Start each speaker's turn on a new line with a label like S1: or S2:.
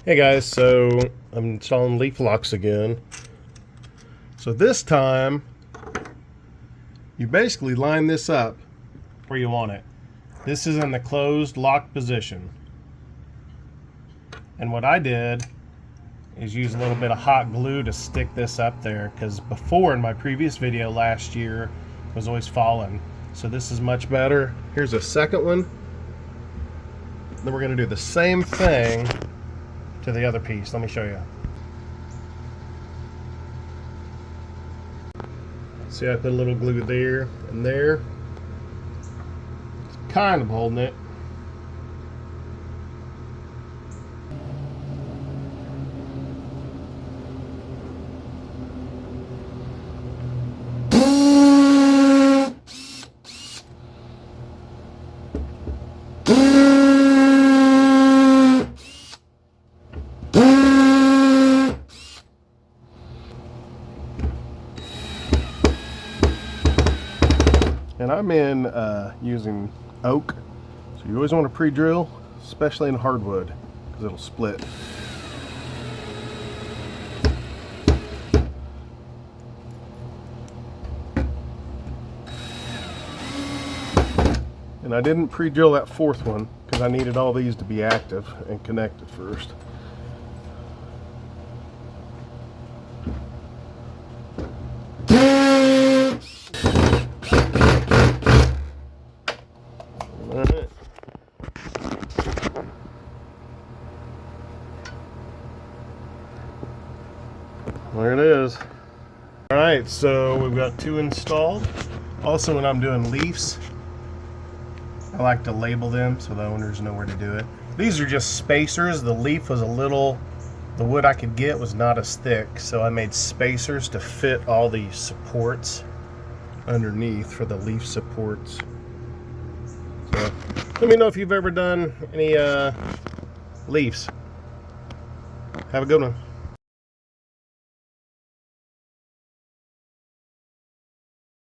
S1: Hey guys, so I'm installing leaf locks again. So this time, you basically line this up where you want it. This is in the closed lock position. And what I did is use a little bit of hot glue to stick this up there, because before in my previous video last year it was always falling. So this is much better. Here's a second one. Then we're going to do the same thing to the other piece. Let me show you. See, I put a little glue there and there. It's kind of holding it. And I'm in using oak, so you always want to pre-drill, especially in hardwood, because it'll split. And I didn't pre-drill that fourth one because I needed all these to be active and connected first. Alright. There it is. Alright, so we've got two installed. Also, when I'm doing leaves, I like to label them so the owners know where to do it. These are just spacers. The leaf was the wood I could get was not as thick, so I made spacers to fit all the supports underneath for the leaf supports. So let me know if you've ever done any leaves. Have a good one.